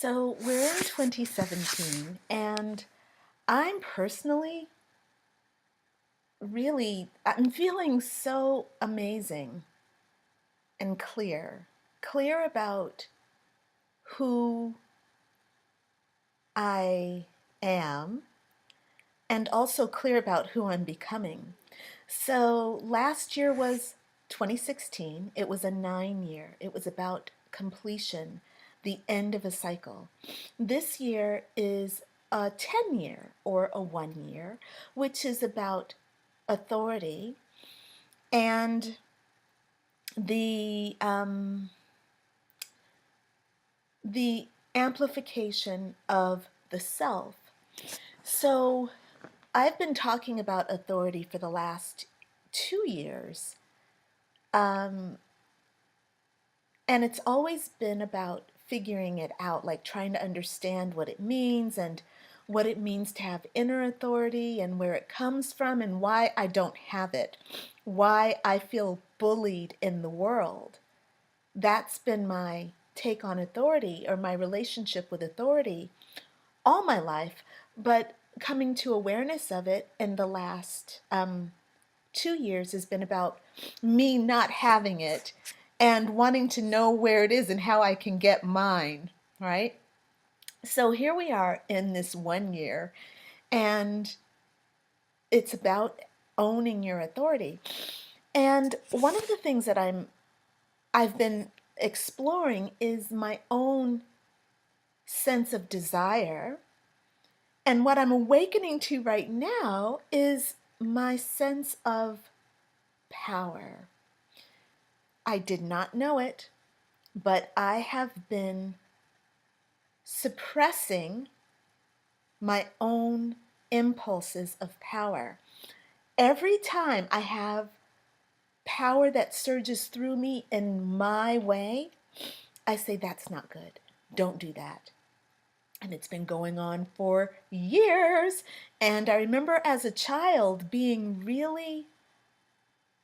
So we're in 2017, and I'm personally I'm feeling so amazing and clear about who I am, and also clear about who I'm becoming. So last year was 2016. It was a 9 year. It was about completion, the end of a cycle. This year is a 10 year or a 1 year, which is about authority and the um, the amplification of the self. So I've been talking about authority for the last 2 years, um, and it's always been about figuring it out, like trying to understand what it means and what it means to have inner authority and where it comes from and why I don't have it, why I feel bullied in the world. That's been my take on authority or my relationship with authority all my life, but coming to awareness of it in the last 2 years has been about me not having it and wanting to know where it is and how I can get mine, right? So here we are in this 1 year, and it's about owning your authority. And one of the things that I've been exploring is my own sense of desire. And what I'm awakening to right now is my sense of power. I did not know it, but I have been suppressing my own impulses of power. Every time I have power that surges through me in my way, I say, that's not good. Don't do that. And it's been going on for years. And I remember as a child being really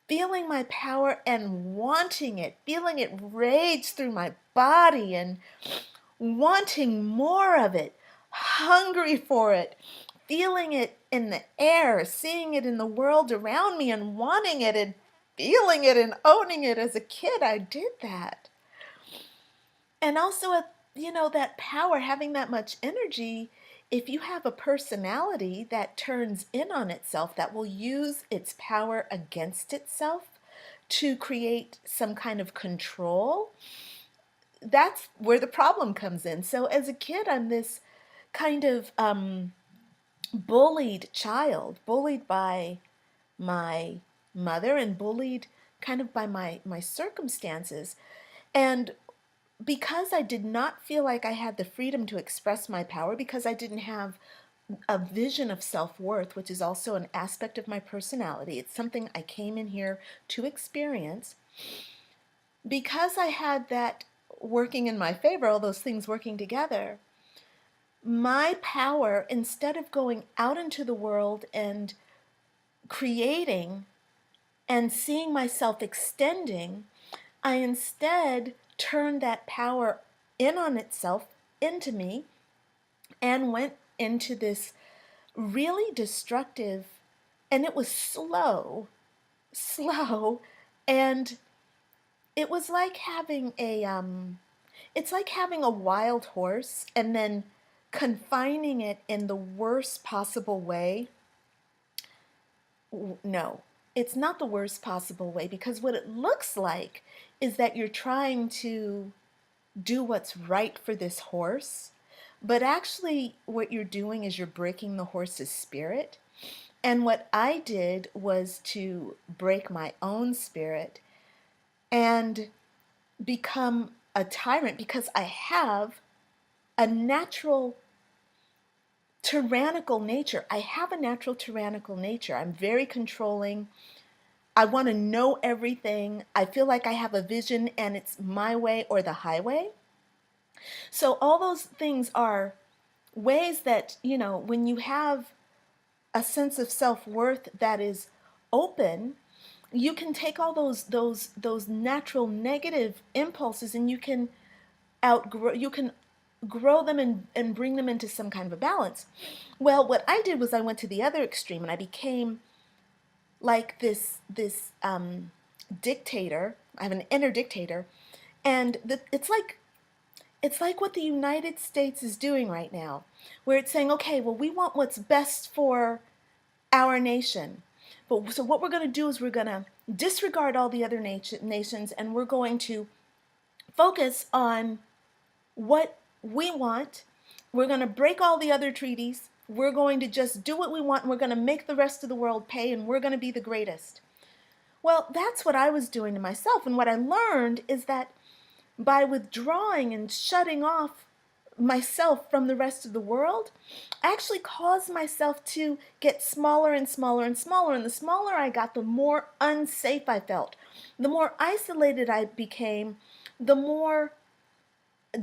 feeling my power and wanting it, feeling it rage through my body and wanting more of it, hungry for it, feeling it in the air, seeing it in the world around me and wanting it and feeling it and owning it. As a kid, I did that. And also, that power, having that much energy, if you have a personality that turns in on itself, that will use its power against itself to create some kind of control, that's where the problem comes in. So as a kid, I'm this kind of bullied child, bullied by my mother and bullied kind of by my circumstances. And because I did not feel like I had the freedom to express my power, because I didn't have a vision of self-worth, which is also an aspect of my personality, it's something I came in here to experience. Because I had that working in my favor, all those things working together, my power, instead of going out into the world and creating and seeing myself extending, I instead turned that power in on itself into me and went into this really destructive, and it was slow, and it was like having it's like having a wild horse and then confining it in the worst possible way. No, it's not the worst possible way, because what it looks like is that you're trying to do what's right for this horse, but actually what you're doing is you're breaking the horse's spirit. And what I did was to break my own spirit and become a tyrant, because I have a natural tyrannical nature. I have a natural tyrannical nature. I'm very controlling. I want to know everything. I feel like I have a vision and it's my way or the highway. So all those things are ways that, when you have a sense of self-worth that is open, you can take all those natural negative impulses and you can grow them and bring them into some kind of a balance. Well, what I did was I went to the other extreme and I became like this dictator. I have an inner dictator, and it's like what the United States is doing right now, where it's saying, okay, well, we want what's best for our nation. But so what we're going to do is we're going to disregard all the other nations and we're going to focus on what we want. We're going to break all the other treaties. We're going to just do what we want and we're going to make the rest of the world pay and we're going to be the greatest. Well, that's what I was doing to myself. And what I learned is that by withdrawing and shutting off myself from the rest of the world, I actually caused myself to get smaller and smaller and smaller. And the smaller I got, the more unsafe I felt. The more isolated I became, the more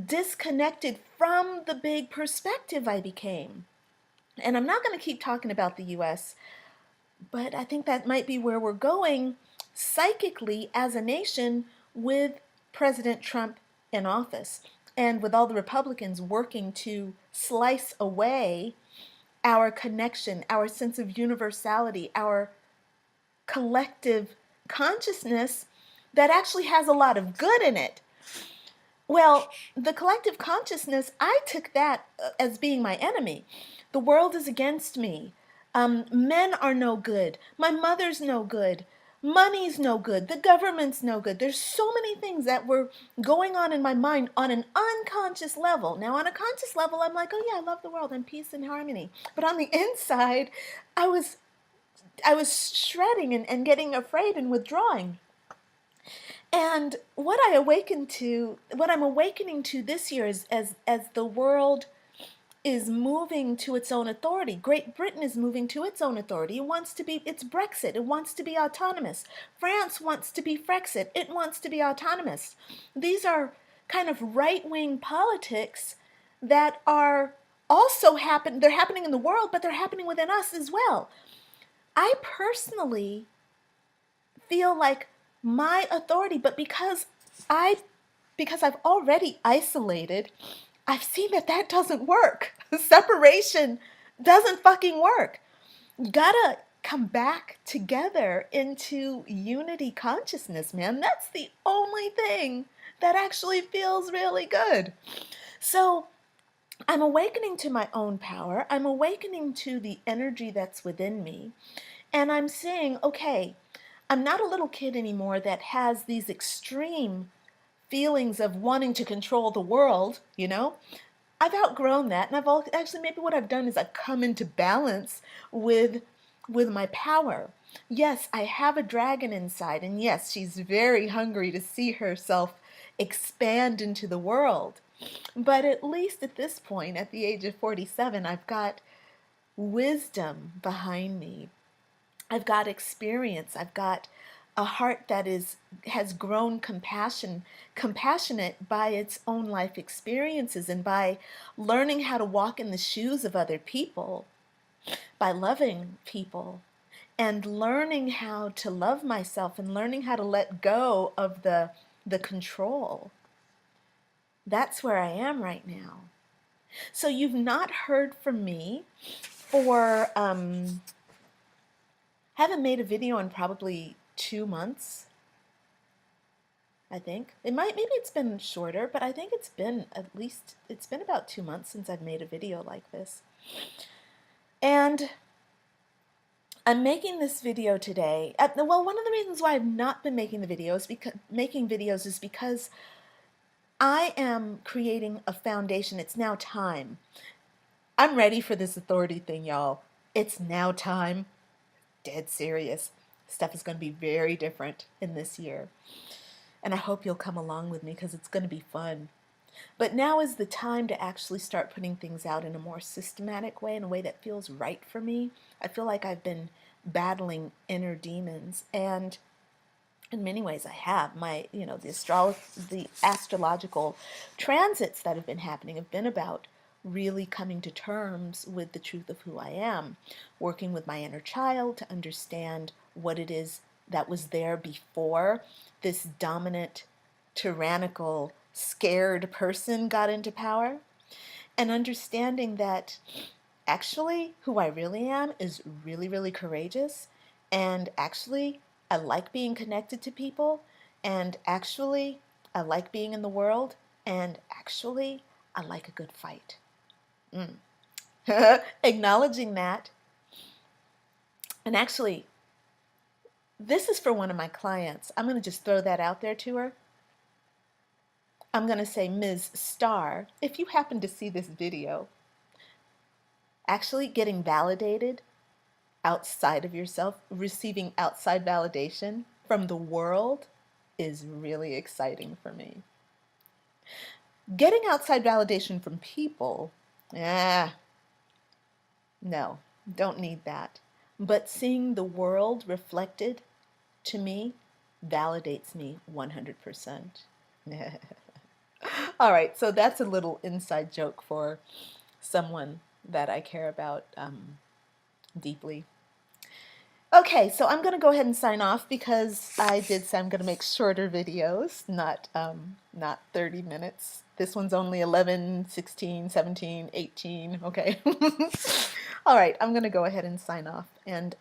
disconnected from the big perspective I became. And I'm not going to keep talking about the US, but I think that might be where we're going psychically as a nation with President Trump in office and with all the Republicans working to slice away our connection, our sense of universality, our collective consciousness that actually has a lot of good in it. Well, the collective consciousness, I took that as being my enemy. The world is against me. Men are no good. My mother's no good. Money's no good. The government's no good. There's so many things that were going on in my mind on an unconscious level. Now, on a conscious level, I'm like, oh yeah, I love the world and peace and harmony. But on the inside, I was shredding and getting afraid and withdrawing. And what I'm awakening to this year is as the world is moving to its own authority. Great Britain is moving to its own authority. It's Brexit. It wants to be autonomous. France wants to be Frexit. It wants to be autonomous. These are kind of right-wing politics that are also they're happening in the world, but they're happening within us as well. I personally feel like my authority, but because I've already isolated, I've seen that doesn't work. Separation doesn't fucking work. Gotta come back together into unity consciousness, man. That's the only thing that actually feels really good. So I'm awakening to my own power. I'm awakening to the energy that's within me. And I'm saying, okay, I'm not a little kid anymore that has these extreme feelings of wanting to control the world, you know? I've outgrown that, and actually maybe what I've done is I've come into balance with my power. Yes, I have a dragon inside, and yes, she's very hungry to see herself expand into the world. But at least at this point, at the age of 47, I've got wisdom behind me. I've got experience. I've got a heart that has grown compassionate by its own life experiences and by learning how to walk in the shoes of other people, by loving people and learning how to love myself and learning how to let go of the control. That's where I am right now. So you've not heard from me for haven't made a video in probably 2 months, I think. Maybe it's been shorter, but I think it's been about 2 months since I've made a video like this. And I'm making this video today. Well, one of the reasons why I've not been making videos is because I am creating a foundation. It's now time. I'm ready for this authority thing, y'all. It's now time. Dead serious. Stuff is going to be very different in this year. And I hope you'll come along with me because it's going to be fun. But now is the time to actually start putting things out in a more systematic way, in a way that feels right for me. I feel like I've been battling inner demons, and in many ways I have. The astrological transits that have been happening have been about really coming to terms with the truth of who I am, working with my inner child to understand what it is that was there before this dominant, tyrannical, scared person got into power. and understanding that actually who I really am is really, really courageous. And actually, I like being connected to people. And actually, I like being in the world. And actually, I like a good fight. Mm. Acknowledging that. And actually, this is for one of my clients. I'm going to just throw that out there to her. I'm going to say, Ms. Star, if you happen to see this video, actually getting validated outside of yourself, receiving outside validation from the world is really exciting for me. Getting outside validation from people, no, don't need that. But seeing the world reflected to me validates me 100%. All right, so that's a little inside joke for someone that I care about deeply. Okay, so I'm going to go ahead and sign off because I did say I'm going to make shorter videos, not 30 minutes. This one's only 11, 16, 17, 18, okay? All right, I'm going to go ahead and sign off. And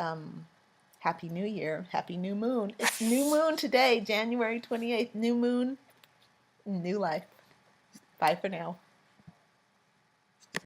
Happy New Year, Happy New Moon. It's new moon today, January 28th, new moon, new life. Bye for now.